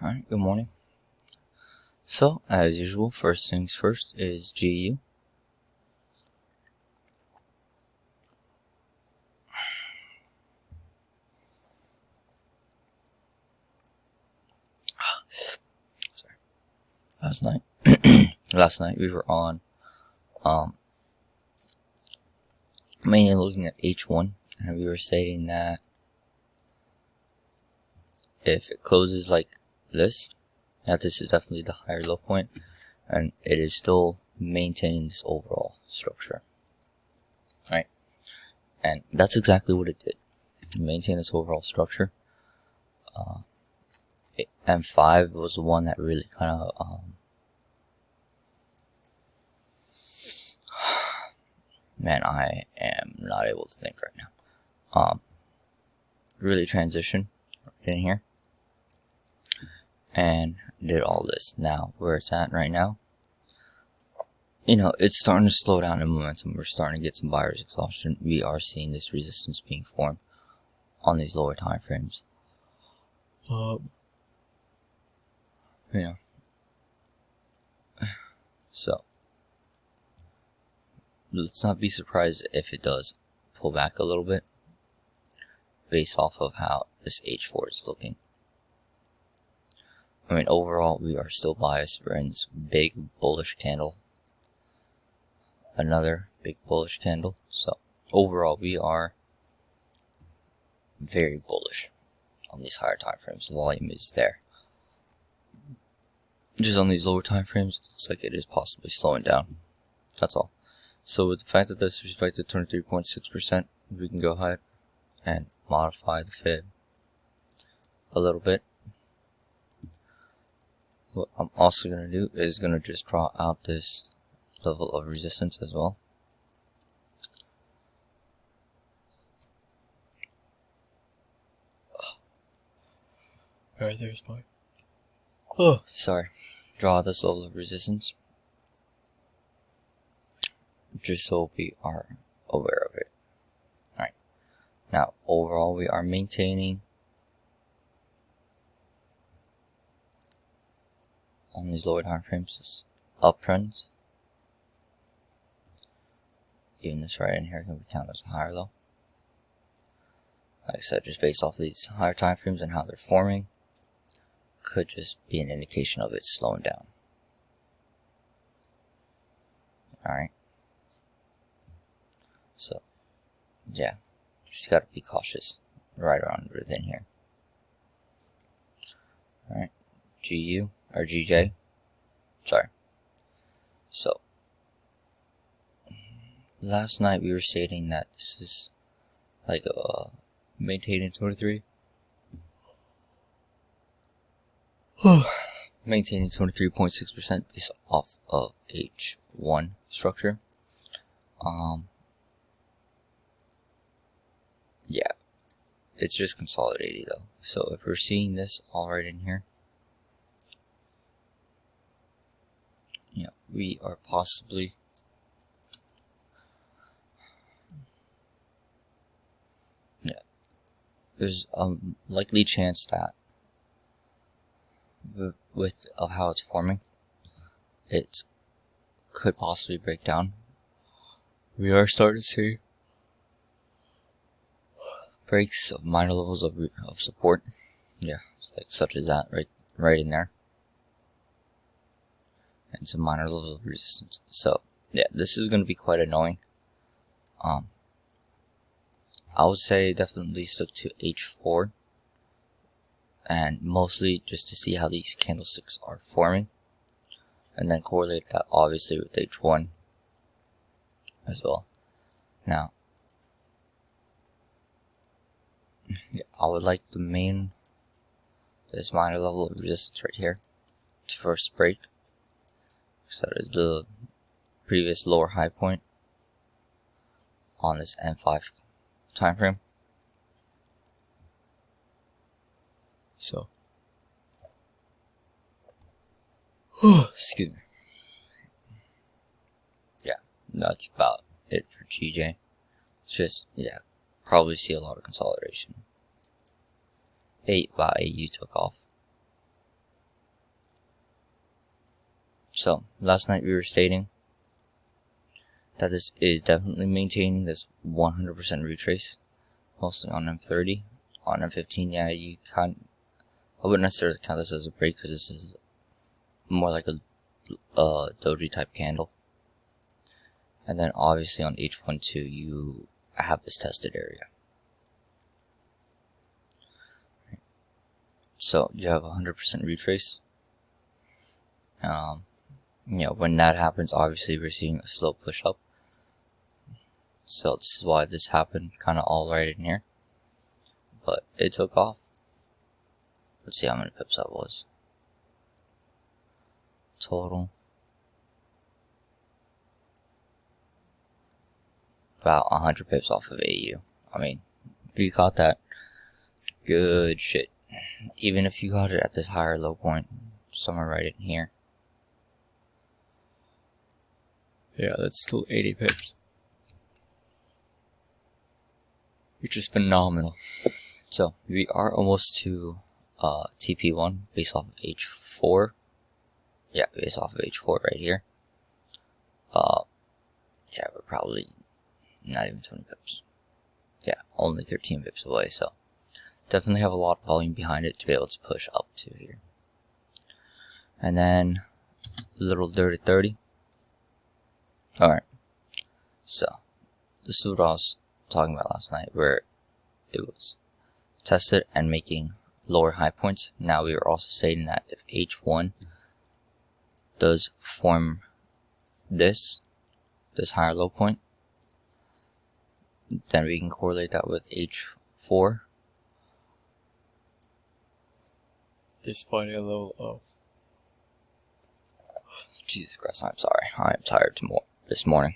Alright, good morning. So, as usual, first things first is GU. Sorry. Last night we were on, mainly looking at H1, and we were stating that if it closes like this, that this is definitely the higher low point, and it is still maintaining this overall structure. Right? And that's exactly what it did. Maintain this overall structure. M5 was the one that really kind of, man, I am not able to think right now. Really transitioned in here and did all this. Now, where it's at right now, you know, it's starting to slow down in momentum. We're starting to get some buyer's exhaustion. We are seeing this resistance being formed on these lower time frames. You know, so let's not be surprised if it does pull back a little bit based off of how this H4 is looking. I mean, overall, we are still biased. We're in this big bullish candle. Another big bullish candle. So, overall, we are very bullish on these higher time frames. The volume is there. Just on these lower time frames, it looks like it is possibly slowing down. That's all. So, with the fact that this is respected 23.6%, we can go ahead and modify the fib a little bit. What I'm also going to do is going to just draw out this level of resistance as well. Right there's my. Oh, sorry. Draw this level of resistance, just so we are aware of it. Alright. Now, overall, we are maintaining on these lower time frames this uptrends. Even this right in here can be counted as a higher low. Like I said, just based off of these higher time frames and how they're forming, could just be an indication of it slowing down. Alright. So, yeah, just gotta be cautious right around within here. Alright, GU, or GJ, sorry. So, last night we were stating that this is like a maintaining 23. Maintaining 23.6% based off of H1 structure. Yeah, it's just consolidating though. So if we're seeing this all right in here, you know, we are possibly there's a likely chance that with how it's forming, it could possibly break down. We are starting to see breaks of minor levels of support. Yeah, like such as that right in there, and some minor levels of resistance. So yeah, this is going to be quite annoying. I would say definitely stick to H4, and mostly just to see how these candlesticks are forming, and then correlate that obviously with H1 as well. Now, yeah, I would like this minor level of resistance right here to first break. So that is the previous lower high point on this M5 time frame. So, excuse me. Yeah, that's about it for GJ. It's just, yeah, probably see a lot of consolidation. 8 by AU took off. So last night we were stating that this is definitely maintaining this 100% retrace, mostly on M30. On M15, yeah, I wouldn't necessarily count this as a break because this is more like a doji type candle. And then obviously on H12 you have this tested area. So you have 100% retrace. When that happens, obviously we're seeing a slow push up. So this is why this happened kind of all right in here. But it took off. Let's see how many pips that was. Total. About 100 pips off of AU. I mean, if you caught that, good shit. Even if you got it at this higher low point, somewhere right in here. Yeah, that's still 80 pips. Which is phenomenal. So, we are almost to TP1 based off of H4. Yeah, based off of H4 right here. Yeah, we're probably not even 20 pips. Yeah, only 13 pips away, so definitely have a lot of volume behind it to be able to push up to here. And then little dirty 30. Alright, so this is what I was talking about last night, where it was tested and making lower high points. Now we were also stating that if H1 does form this higher low point, then we can correlate that with H4. This final low of Jesus Christ, I'm sorry. I am tired this morning.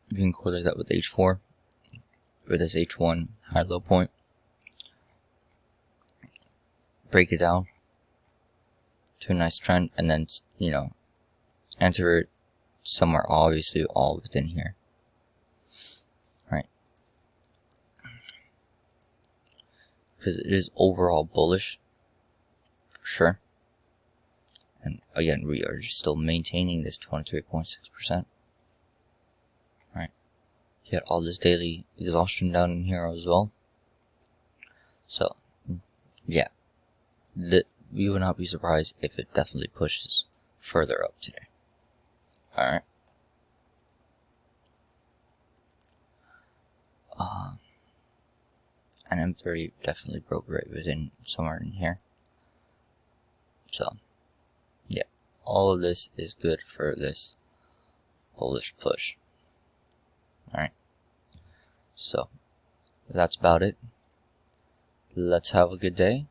We can correlate that with H4, with this H1 high low point. Break it down to a nice trend, and then, enter it somewhere obviously all within here. Right. Because it is overall bullish, for sure. And again, we are just still maintaining this 23.6%. Right. You got all this daily exhaustion down in here as well. So, yeah. We would not be surprised if it definitely pushes further up today. Alright. And M30 definitely broke right within somewhere in here. So, yeah. All of this is good for this bullish push. Alright. So, that's about it. Let's have a good day.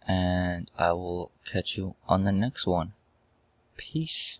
And I will catch you on the next one. Peace.